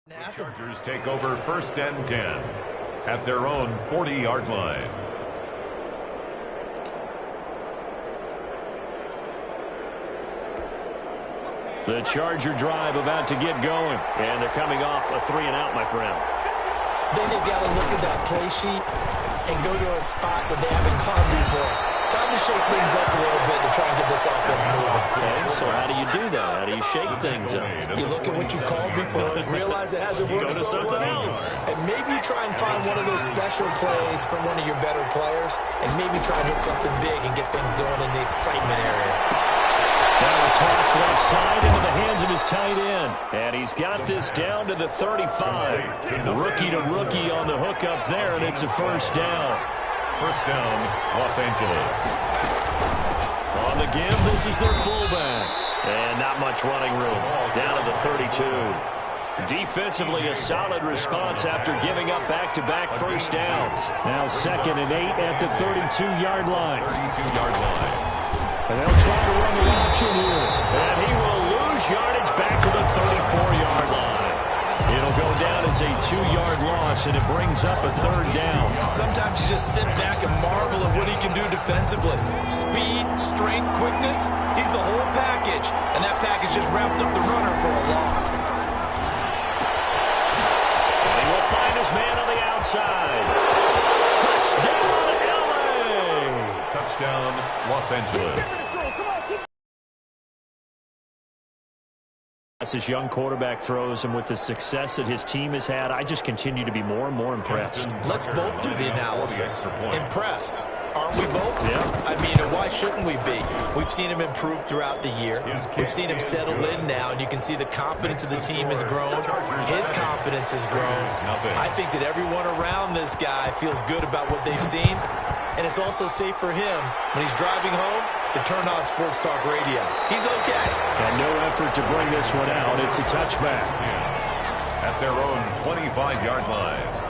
The Chargers take over 1st and 10 at their own 40-yard line. The Charger drive about to get going, and they're coming off a 3-and-out, my friend. Then they've got to look at that play sheet and go to a spot that they haven't called before. Time to shake things up a little bit to try and get this offense moving. Okay, so how do you do that? How do you shake things up? You look at what you called before, realize it hasn't worked so well, and maybe try and find one of those special plays from one of your better players, and maybe try and hit something big and get things going in the excitement area. Now a toss left side into the hands of his tight end. And he's got this down to the 35. Rookie to rookie on the hook up there, and it's a 1st down. 1st down, Los Angeles. On the give, this is their fullback. And not much running room. Down to the 32. Defensively, a solid response after giving up back-to-back 1st downs. Now 2nd and 8 at the 32-yard line. 32-yard line. And they'll try to run the option here. And he will lose yardage back to the 34-yard line. It'll go down as a 2-yard loss, and it brings up a 3rd down. Sometimes you just sit back and marvel at what he can do defensively. Speed, strength, quickness, he's the whole package. And that package just wrapped up the runner for a loss. And he will find his man on the outside. Touchdown, LA! Touchdown, Los Angeles. As his young quarterback throws, and with the success that his team has had, I just continue to be more and more impressed. Let's both do the analysis. Impressed. Aren't we both? Yeah. I mean, and why shouldn't we be? We've seen him improve throughout the year. We've seen him settle in now, and you can see the confidence of the team has grown. His confidence has grown. I think that everyone around this guy feels good about what they've seen, and it's also safe for him when he's driving home to turn on Sports Talk Radio. He's okay. And no effort to bring this one out. It's a touchback. At their own 25-yard line.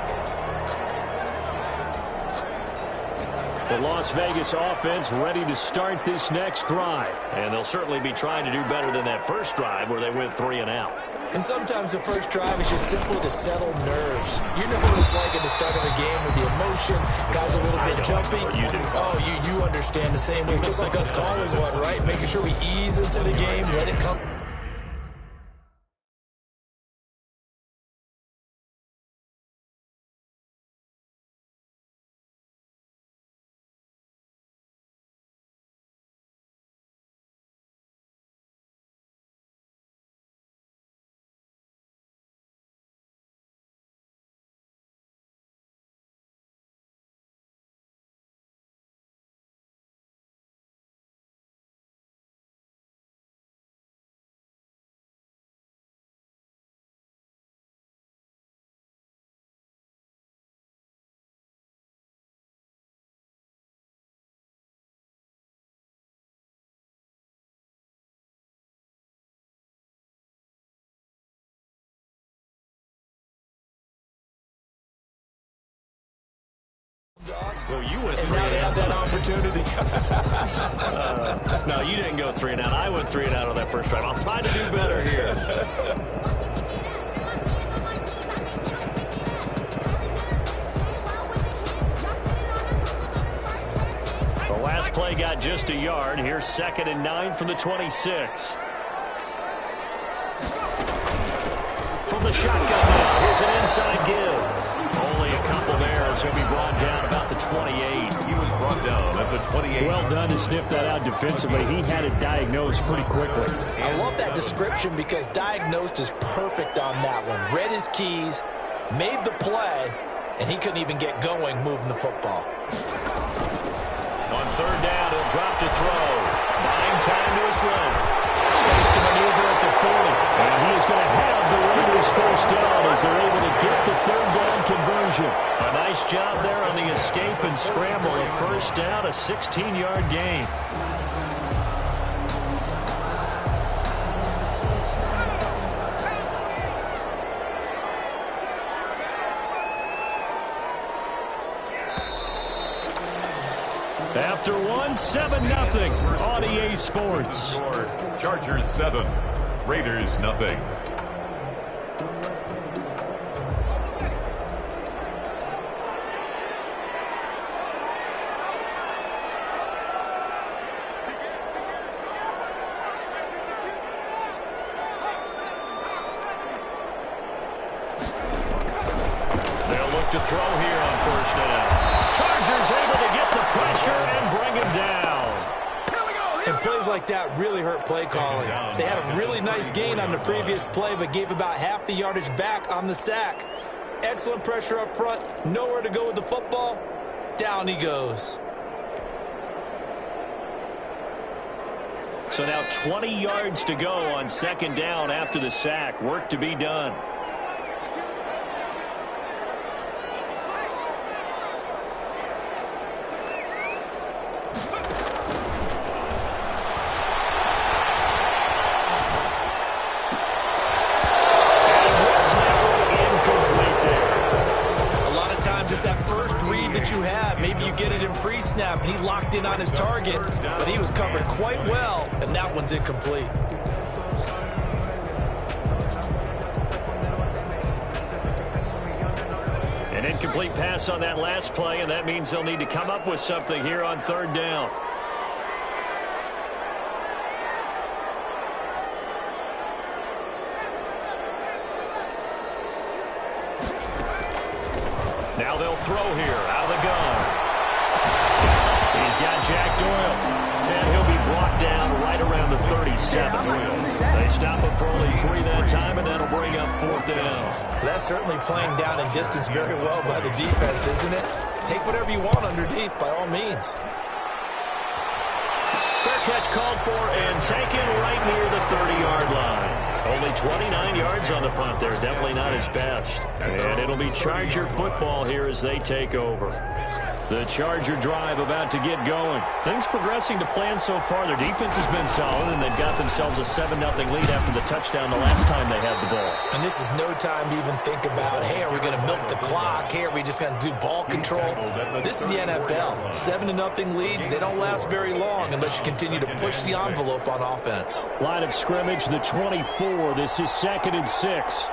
The Las Vegas offense ready to start this next drive. And they'll certainly be trying to do better than that first drive where they went 3-and-out. And sometimes the first drive is just simple to settle nerves. You know what it's like at the start of a game with the emotion, guys a little bit jumpy. You do. Oh, you understand the same way. It's just like us calling one, right? Making sure we ease into the game, let it come. Well, you went and now they have that opportunity. No, you didn't go 3-and-out. I went 3-and-out on that first drive. I'm trying to do better here. The last play got just a yard. Here's 2nd and 9 from the 26. From the shotgun now, here's an inside give. Only a couple there as he'll be brought down about the 28. He was brought down at the 28. Well done to sniff that out defensively. He had it diagnosed pretty quickly. I love that description because diagnosed is perfect on that one. Read his keys, made the play, and he couldn't even get going moving the football. On 3rd down, he'll drop to throw. Buying time to his left. Space to maneuver at the 40. And he is going to have the Raiders 1st down as they're able to get the 3rd down conversion. A nice job there on the escape and scramble. A 1st down, a 16-yard gain. After 7-0 on EA Sports. Chargers 7, Raiders 0. look to throw here on first down. Chargers able to get the pressure and bring him down. And plays like that really hurt play calling. They had a really nice gain on the previous play, but gave about half the yardage back on the sack. Excellent pressure up front. Nowhere to go with the football. Down he goes. So now 20 yards to go on second down after the sack. Work to be done. Pre-snap, and he locked in on his target, but he was covered quite well, and that one's incomplete. An incomplete pass on that last play, and that means they'll need to come up with something here on third down. Now they'll throw here out of the gun. He's got Jack Doyle, and he'll be brought down right around the 37. They stop him for only 3 that time, and that'll bring up fourth down. That's certainly playing down in distance very well by the defense, isn't it? Take whatever you want underneath, by all means. Fair catch called for and taken right near the 30-yard line. Only 29 yards on the punt there. Definitely not his best. And it'll be Charger football here as they take over. The Charger drive about to get going. Things progressing to plan so far. Their defense has been solid, and they've got themselves a 7-0 lead after the touchdown the last time they had the ball. And this is no time to even think about, hey, are we going to milk the clock? Hey, are we just going to do ball control? This is the NFL. 7-0 leads. They don't last very long unless you continue to push the envelope on offense. Line of scrimmage, the 24. This is 2nd and 6.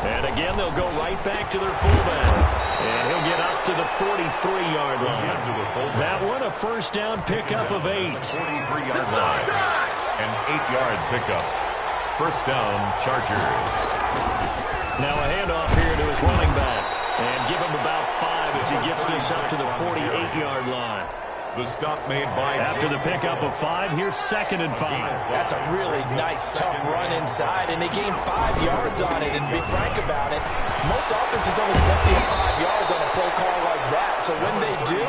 And again, they'll go right back to their fullback. And he'll get up to the 43-yard line. That one, a first down pickup of 8. 43-yard line. An 8-yard pickup. First down, Chargers. Now a handoff here to his running back. And give him about 5 as he gets this up to the 48-yard line. The stop made by after the pickup of 5, here's 2nd and 5. That's a really nice, tough run inside, and they gained 5 yards on it. And to be frank about it, most offenses don't expect to get 5 yards on a play call like that. So when they do,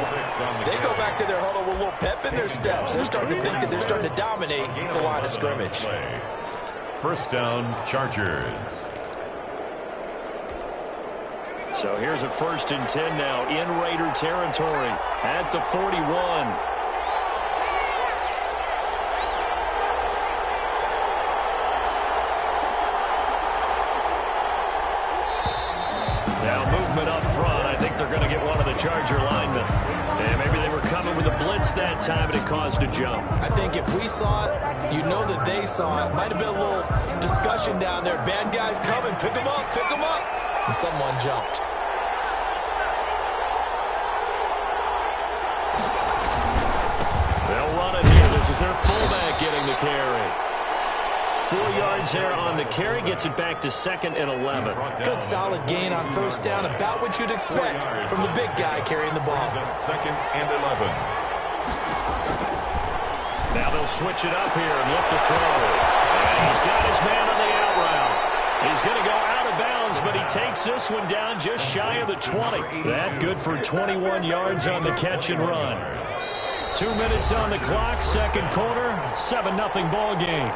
they go back to their huddle with a little pep in their steps. They're starting to think that they're starting to dominate the line of scrimmage. First down, Chargers. So here's a 1st and 10 now in Raider territory at the 41. Now movement up front. I think they're going to get one of the Charger linemen. And maybe they were coming with a blitz that time and it caused a jump. I think if we saw it, you know that they saw it. Might have been a little discussion down there. Bad guys coming. Pick them up. Pick them up. And someone jumped. They'll run it here. This is their fullback getting the carry. 4 yards there on the carry. Gets it back to 2nd and 11. Good solid gain on first down. About what you'd expect from the big guy carrying the ball. 2nd and 11. Now they'll switch it up here and look to throw. And he's got his man on the out route. He's going to go out of bounds, but he takes this one down just shy of the 20. That good for 21 yards on the catch and run. 2 minutes on the clock, second quarter, 7-0 ball game.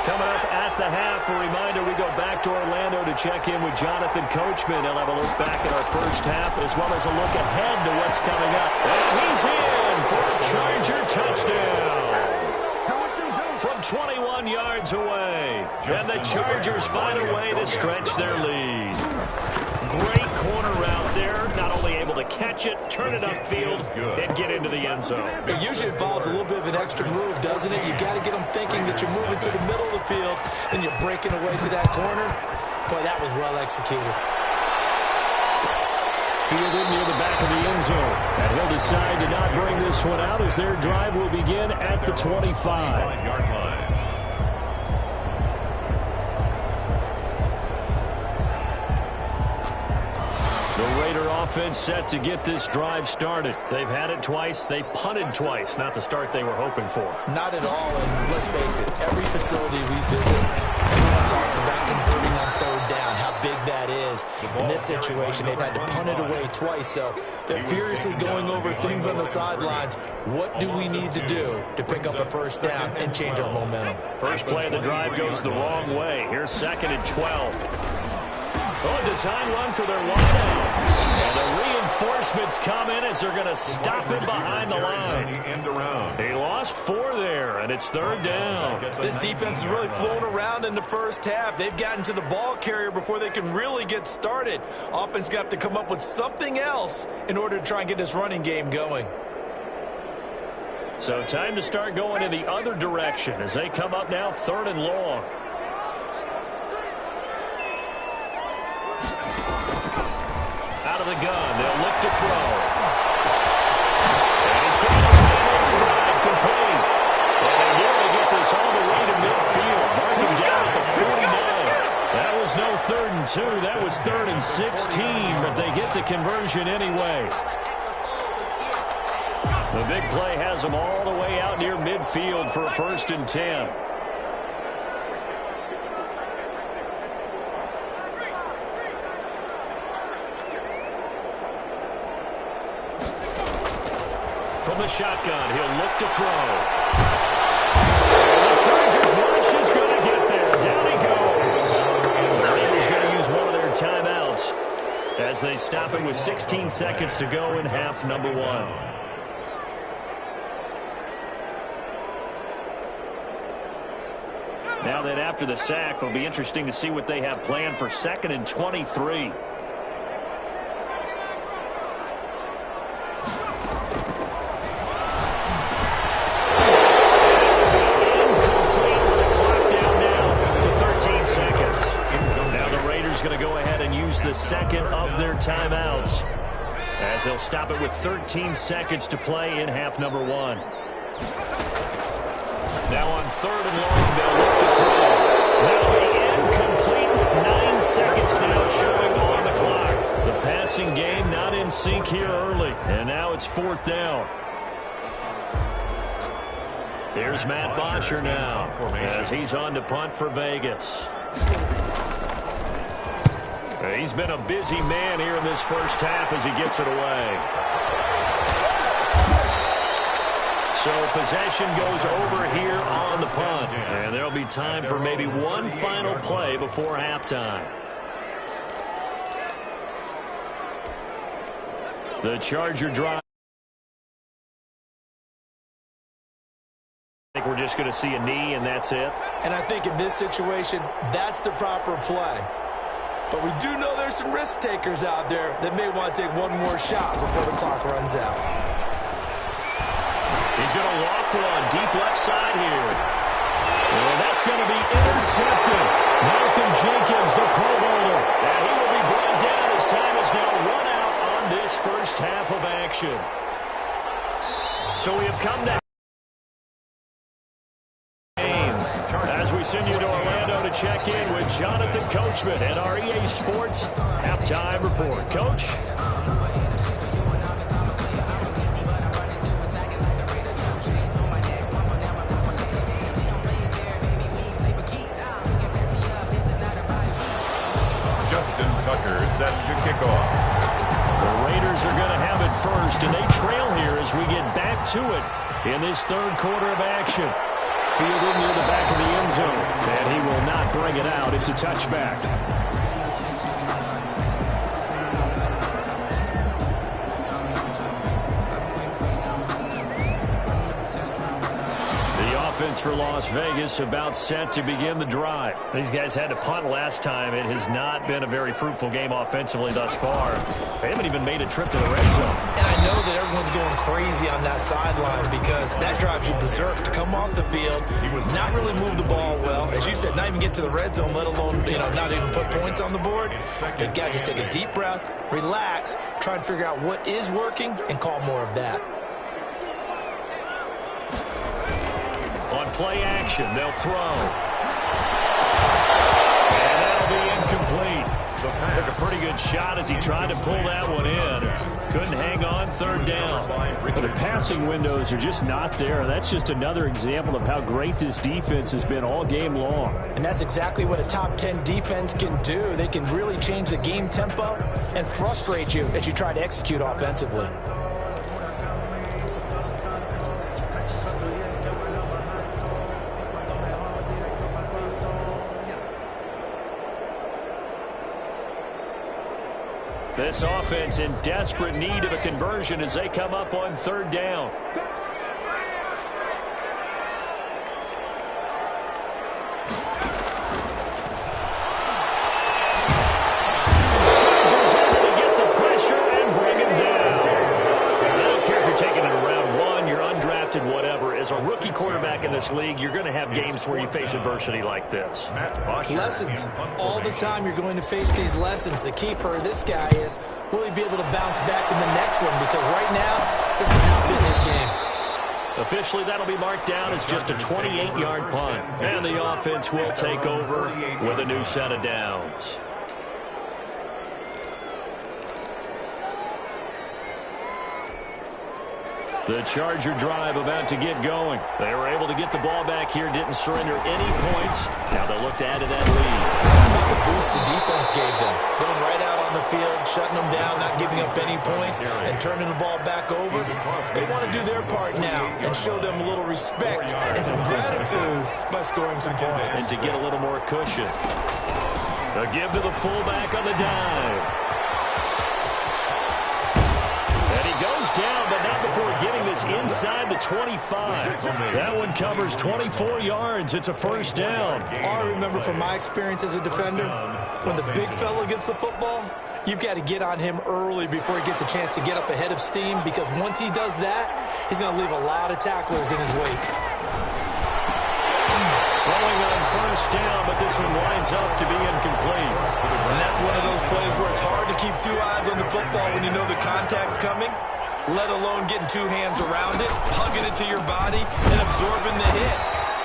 Coming up at the half, a reminder, we go back to Orlando to check in with Jonathan Coachman. He'll have a look back at our first half as well as a look ahead to what's coming up. And he's in for a Charger touchdown from 21 yards away. And the Chargers find a way to stretch their lead. Great corner route there. Not only able to catch it, turn it upfield, and get into the end zone. It usually involves a little bit of an extra move, doesn't it? You got to get them thinking that you're moving to the middle of the field, and you're breaking away to that corner. Boy, that was well executed. Fielded near the back of the end zone. And he'll decide to not bring this one out as their drive will begin at the 25. offense set to get this drive started. They've had it twice. They've punted twice. Not the start they were hoping for. Not at all, and let's face it, every facility we visit, everyone talks about converting on third down, how big that is. In this situation, they've had to punt it away twice, so they're furiously going over things on the sidelines. What do we need to do to pick up a first down and change our momentum? First play of the drive goes the wrong way. Here's 2nd and 12. Oh, a design run for their wideout. And the reinforcements come in as they're going to stop him behind the line. He lost 4 there, and it's 3rd down. This defense is really flown around in the first half. They've gotten to the ball carrier before they can really get started. Offense going to have to come up with something else in order to try and get this running game going. So time to start going in the other direction as they come up now 3rd and long. Out of the gun, they'll look to throw. And he's got his man in stride, complete. And they nearly get this all the way to midfield. Mark him down at the 49. That was no 3rd and 2. That was 3rd and 16, but they get the conversion anyway. The big play has them all the way out near midfield for a 1st and 10. From the shotgun, he'll look to throw. The Chargers rush is going to get there. Down he goes. The Raiders going to use one of their timeouts as they stop it with 16 seconds to go in half number 1. Now that after the sack, it'll be interesting to see what they have planned for 2nd and 23. The 2nd of their timeouts as they'll stop it with 13 seconds to play in half number 1. Now on 3rd and long, they'll look to throw. That'll be incomplete with 9 seconds now showing on the clock. The passing game not in sync here early, and now it's 4th down. Here's Matt Bosher now as he's on to punt for Vegas. He's been a busy man here in this first half as he gets it away. So possession goes over here on the punt. And there'll be time for maybe one final play before halftime. The Charger drive. I think we're just going to see a knee, and that's it. And I think in this situation, that's the proper play. But we do know there's some risk takers out there that may want to take one more shot before the clock runs out. He's going to loft one deep left side here. And that's going to be intercepted. Malcolm Jenkins, the Pro Bowler. And he will be brought down as time is now run out on this first half of action. So we have come down. As we send you to Orlando to check in with Jonathan Coachman and our EA Sports Halftime Report. Coach? Justin Tucker set to kick off. The Raiders are going to have it first, and they trail here as we get back to it in this third quarter of action. Fielded near the back of the end zone, and he will not bring it out. It's a touchback. The offense for Las Vegas about set to begin the drive. These guys had to punt last time. It has not been a very fruitful game offensively thus far. They haven't even made a trip to the red zone. And I know that everyone's going crazy on that sideline because that drives you berserk to come off the field, not really move the ball well. As you said, not even get to the red zone, let alone, not even put points on the board. They've got to just take a deep breath, relax, try and figure out what is working, and call more of that. On play action, they'll throw. And that'll be incomplete. Took a pretty good shot as he tried to pull that one in. Couldn't hang on, third down. The passing windows are just not there. That's just another example of how great this defense has been all game long. And that's exactly what a top 10 defense can do. They can really change the game tempo and frustrate you as you try to execute offensively. This offense in desperate need of a conversion as they come up on third down. Chargers able to get the pressure and bring him down. I don't care if you're taking it in round one, you're undrafted, whatever. As a rookie quarterback in this league, you're going to have games where you face adversity like this. Lessons. All the time you're going to face these lessons. The key for this guy is, will he be able to bounce back in the next one? Because right now, this has not been his game. Officially, that'll be marked down as just a 28-yard punt. And the offense will take over with a new set of downs. The Charger drive about to get going. They were able to get the ball back here, didn't surrender any points. Now they'll look to add to that lead. How about the boost the defense gave them? Going right out on the field, shutting them down, not giving up any points, and turning the ball back over. They want to do their part now and show them a little respect and some gratitude by scoring some points. And to get a little more cushion. A give to the fullback on the dive. And he goes down, but not before getting this inside the 25. That one covers 24 yards. It's a first down. I remember from my experience as a defender, when the big fella gets the football, you've got to get on him early before he gets a chance to get up ahead of steam, because once he does that, he's going to leave a lot of tacklers in his wake. Throwing on first down, but this one winds up to be incomplete. And that's one of those plays where it's hard to keep two eyes on the football when you know the contact's coming, let alone getting two hands around it, hugging it to your body, and absorbing the hit.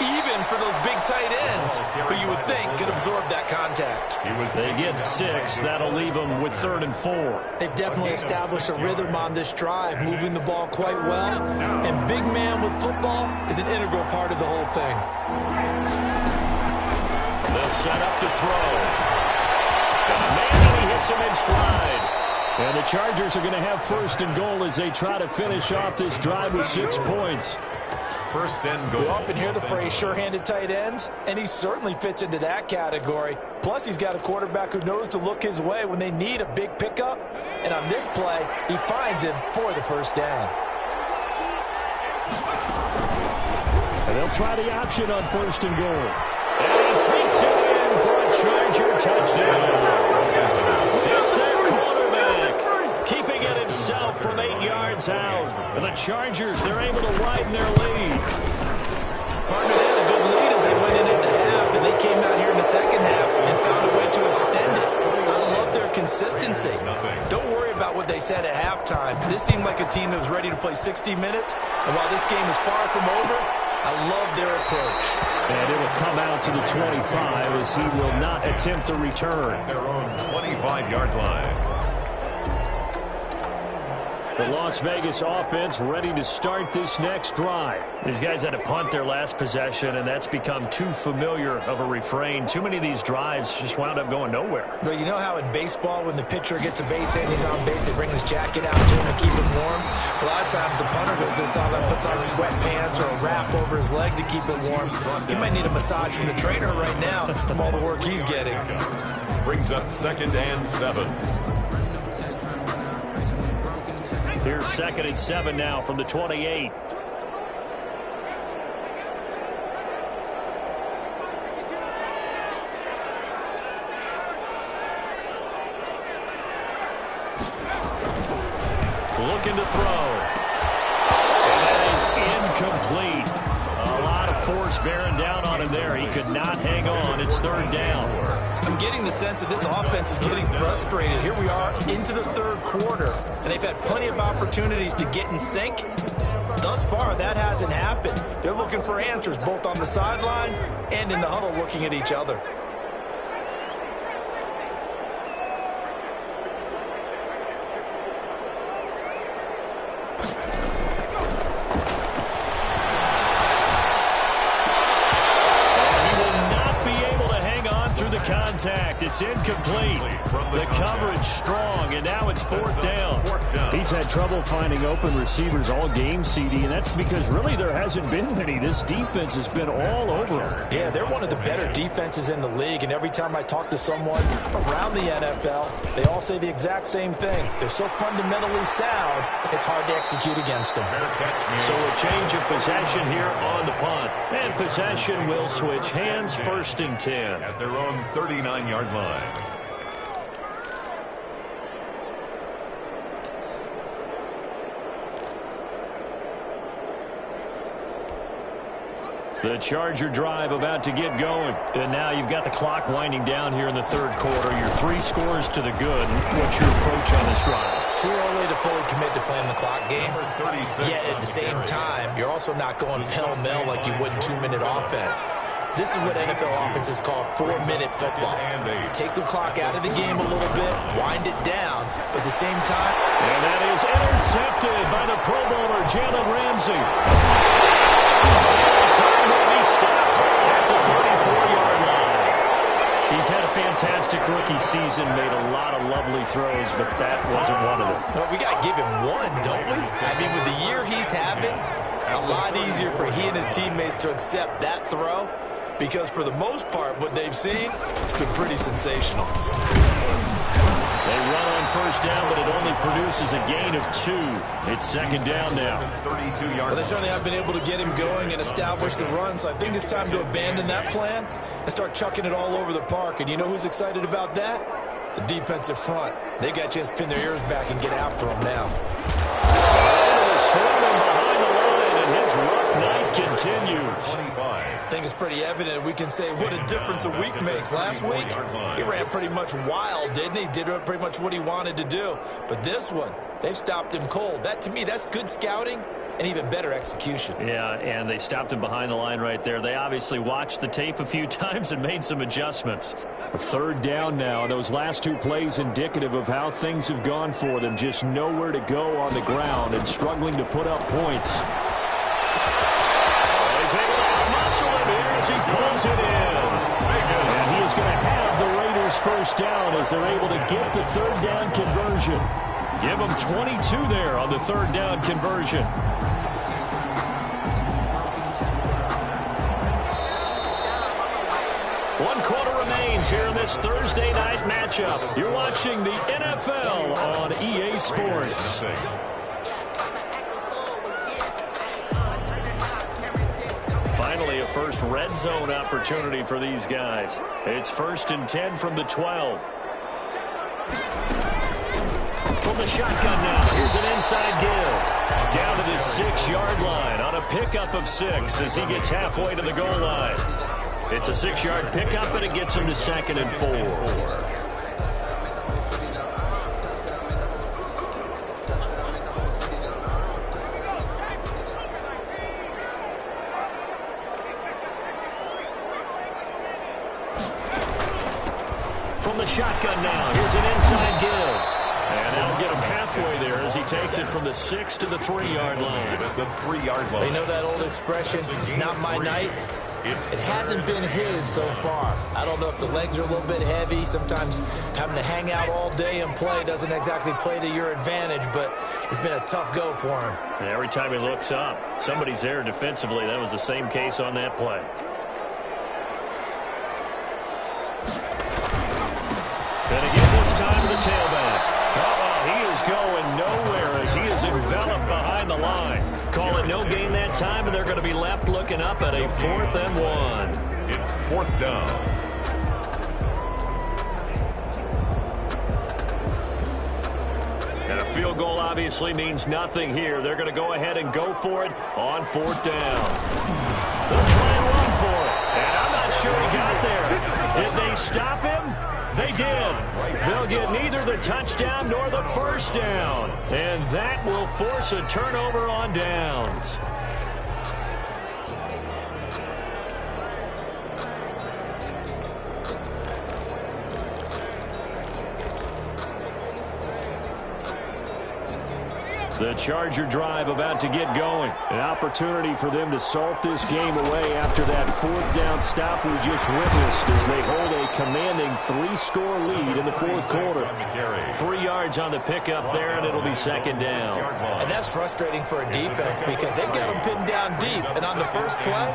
Even for those big tight ends who you would think could absorb that contact. They get 6. That'll leave them with 3rd and 4. They've definitely established a rhythm on this drive, moving the ball quite well. And big man with football is an integral part of the whole thing. They'll set up to throw. And man, he hits him in stride. And the Chargers are going to have 1st and goal as they try to finish off this drive with 6 points. 1st and goal. We often hear the phrase sure-handed tight ends, and he certainly fits into that category. Plus, he's got a quarterback who knows to look his way when they need a big pickup. And on this play, he finds him for the first down. And they'll try the option on 1st and goal. And he takes it in for a Charger touchdown. It's their quarterback, keeping it himself from 8 yards out. And the Chargers, they're able to widen their lead. Partner, they had a good lead as they went in at the half, and they came out here in the second half and found a way to extend it. I love their consistency. Don't worry about what they said at halftime. This seemed like a team that was ready to play 60 minutes, and while this game is far from over, I love their approach. And it will come out to the 25 as he will not attempt to return. Their own 25-yard line. The Las Vegas offense ready to start this next drive. These guys had to punt their last possession, and that's become too familiar of a refrain. Too many of these drives just wound up going nowhere. But you know how in baseball, when the pitcher gets a base hit and he's on base, they bring his jacket out to him to keep him warm? A lot of times the punter goes to sideline, puts on sweatpants or a wrap over his leg to keep it warm. He might need a massage from the trainer right now from all the work he's getting. Brings up 2nd and 7. Here's 2nd and 7 now from the 28. Looking to throw. And that is incomplete. A lot of force bearing down on him there. He could not hang on. It's 3rd down. I'm getting the sense that this offense is getting frustrated. Here we are into the 3rd quarter, and they've had plenty of opportunities to get in sync. Thus far, that hasn't happened. They're looking for answers both on the sidelines and in the huddle looking at each other. Contact. It's incomplete. The coverage strong, and now it's fourth down. He's had trouble finding open receivers all game, CD, and that's because really there hasn't been many. This defense has been all over him. Yeah, they're one of the better defenses in the league, and every time I talk to someone around the NFL, they all say the exact same thing. They're so fundamentally sound, it's hard to execute against them. So a change of possession here on the punt, and possession will switch hands, 1st and 10. At their own 39-yard line. The Charger drive about to get going. And now you've got the clock winding down here in the third quarter. Your 3 scores to the good. What's your approach on this drive? Too early to fully commit to playing the clock game. Yet at the same time, you're also not going pell-mell like you would in 2-minute offense. This is what NFL offenses call 4-minute football. Take the clock out of the game a little bit, wind it down, but at the same time... And that is intercepted by the Pro Bowler, Jalen Ramsey. Time will be stopped at the 34-yard line. He's had a fantastic rookie season, made a lot of lovely throws, but that wasn't one of them. No, we got to give him one, don't we? I mean, with the year he's having, a lot easier for he and his teammates to accept that throw. Because for the most part, what they've seen, it's been pretty sensational. They run on first down, but it only produces a gain of 2. It's second down now. Well, they certainly have been able to get him going and establish the run, so I think it's time to abandon that plan and start chucking it all over the park. And you know who's excited about that? The defensive front. They got to just pin their ears back and get after him now. Swarming behind the line, and his rough night continues. I think it's pretty evident we can say what a difference a week makes. Last week, he ran pretty much wild, didn't he? Did pretty much what he wanted to do. But this one, they've stopped him cold. That, to me, that's good scouting and even better execution. Yeah, and they stopped him behind the line right there. They obviously watched the tape a few times and made some adjustments. A third down now. Those last 2 plays indicative of how things have gone for them. Just nowhere to go on the ground and struggling to put up points. He's able to muscle him here as he pulls it in. And he is going to have the Raiders first down as they're able to get the third down conversion. Give them 22 there on the third down conversion. One quarter remains here in this Thursday night matchup. You're watching the NFL on EA Sports. Finally, a first red zone opportunity for these guys. It's 1st and 10 from the 12. From the shotgun now, here's an inside give. Down to the 6-yard line on a pickup of 6 as he gets halfway to the goal line. It's a 6-yard pickup, and it gets him to 2nd and 4. From the shotgun now, here's an inside give. And that'll get him halfway there as he takes it from the 6 to the 3-yard line. The 3-yard line. They know that old expression, it's not my night. It hasn't been his so far. I don't know if the legs are a little bit heavy. Sometimes having to hang out all day and play doesn't exactly play to your advantage, but it's been a tough go for him. And every time he looks up, somebody's there defensively. That was the same case on that play. Gonna give this time to the tailback. He is going nowhere as he is enveloped behind the line. Calling no gain that time, and they're going to be left looking up at a 4th and 1. It's 4th down. And a field goal obviously means nothing here. They're going to go ahead and go for it on 4th down. They'll try and run for it. And I'm not sure he got there. Did they stop him? They did. They'll get neither the touchdown nor the first down. And that will force a turnover on downs. The Charger drive about to get going. An opportunity for them to salt this game away after that fourth down stop we just witnessed as they hold a commanding 3-score lead in the fourth quarter. 3 yards on the pickup there, and it'll be second down. And that's frustrating for a defense because they've got them pinned down deep. And on the first play,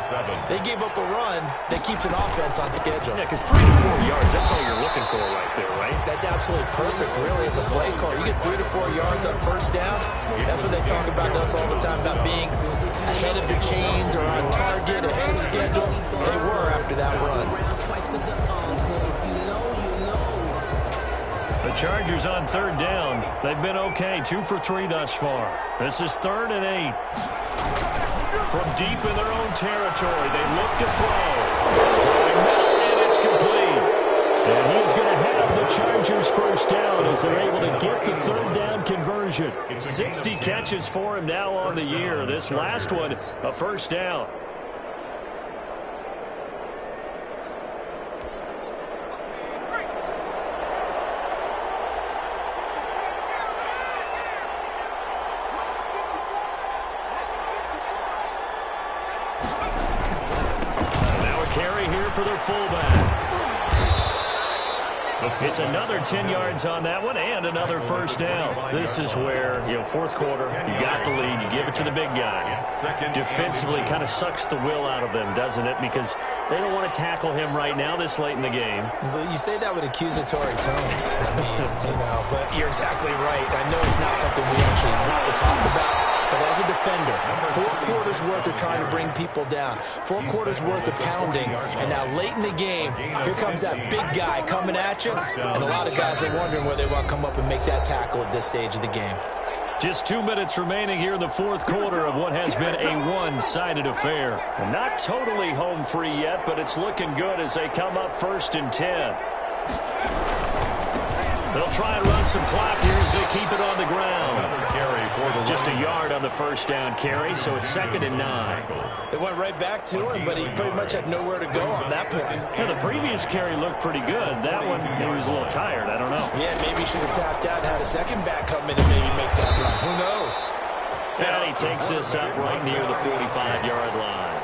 they gave up a run that keeps an offense on schedule. Yeah, because 3 to 4 yards, that's all you're looking for right there, right? That's absolutely perfect, really, as a play call. You get 3 to 4 yards on first down. That's what they talk about to us all the time, about being ahead of the chains or on target, ahead of schedule. They were after that run. The Chargers on third down. They've been okay, 2 for 3 thus far. This is 3rd and 8. From deep in their own territory, they look to throw. Throwing now, and it's complete. And he's going to have the Chargers first down as they're able to get the third down conversion. 60 catches for him now on the year. This last one, a first down. Now a carry here for their fullback. It's another 10 yards on that one and another first down. This is where, fourth quarter, you got the lead, you give it to the big guy. Defensively kind of sucks the will out of them, doesn't it? Because they don't want to tackle him right now this late in the game. Well, you say that with accusatory tones. I mean, but you're exactly right. I know it's not something we actually want to talk about. But as a defender, 4 quarters worth of trying to bring people down, 4 quarters worth of pounding, and now late in the game, here comes that big guy coming at you, and a lot of guys are wondering where they want to come up and make that tackle at this stage of the game. Just 2 minutes remaining here in the fourth quarter of what has been a one-sided affair. Not totally home free yet, but it's looking good as they come up 1st and 10. They'll try and run some clock here as they keep it on the ground. Just a yard on the first down carry, so it's 2nd and 9. They went right back to him, but he pretty much had nowhere to go on that play. Yeah, the previous carry looked pretty good. That one, he was a little tired. I don't know. Yeah, maybe he should have tapped out and had a second back come in and maybe make that run. Who knows? And he takes this up right near the 45-yard line.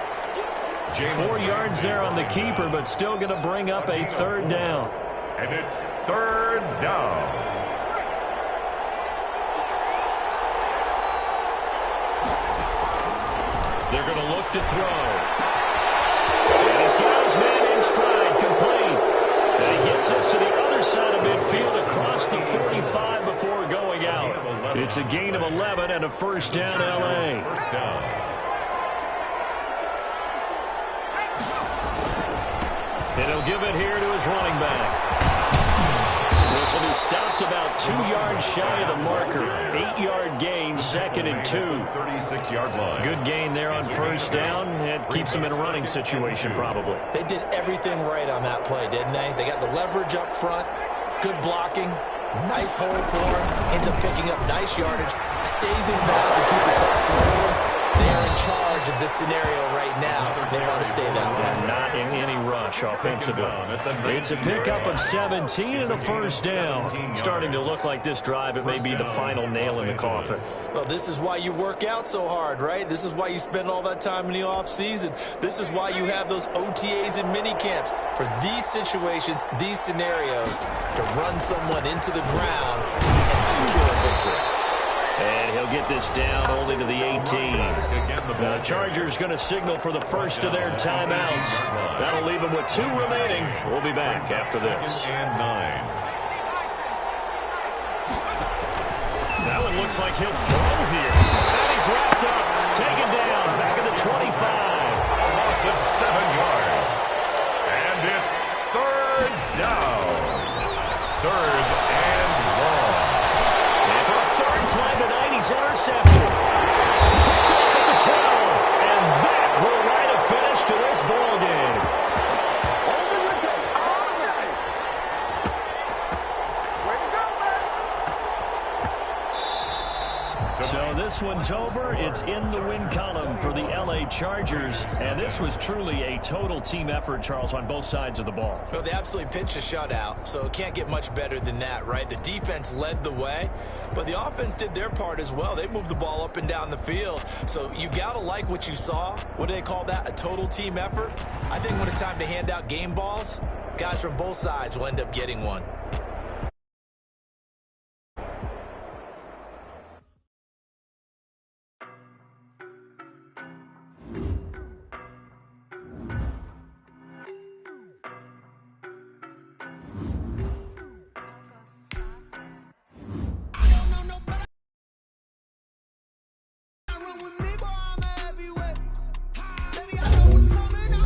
4 yards there on the keeper, but still going to bring up a third down. And it's 3rd down. They're going to look to throw. And he's got his man in stride, complete. And he gets us to the other side of midfield across the 45 before going out. It's a gain of 11 and a first down, L.A. First down. And he'll give it here to his running back. This will be stopped about 2 yards shy of the marker. 8-yard gain, 2nd and 2. 36-yard line. Good gain there on first down. It keeps them in a running situation, probably. They did everything right on that play, didn't they? They got the leverage up front, good blocking, nice hole for him, ends up picking up nice yardage, stays in bounds and keep the clock rolling. They are in charge of this scenario right now. They want to stay that way. Not in any rush offensively. It's a pickup of 17 and a first down. Starting to look like this drive, it may be the final nail in the coffin. Well, this is why you work out so hard, right? This is why you spend all that time in the offseason. This is why you have those OTAs and mini camps. For these situations, these scenarios, to run someone into the ground and secure a victory. And he'll get this down only to the 18. The Chargers going to signal for the first of their timeouts. That'll leave them with 2 remaining. We'll be back after this. That one looks like he'll throw here. And he's wrapped up. Taken down. Back at the 25. A loss of 7 yards. And it's 3rd down. 3rd and long. And for a 3rd time tonight, he's intercepted. Picked off at the 12. And that will write a finish to this ball game. So this one's over. It's in the win column for the L.A. Chargers. And this was truly a total team effort, Charles, on both sides of the ball. Well, they absolutely pitched a shutout, so it can't get much better than that, right? The defense led the way. but the offense did their part as well. They moved the ball up and down the field. So you got to like what you saw. What do they call that? A total team effort? I think when it's time to hand out game balls, guys from both sides will end up getting one. Baby, I know what's coming up.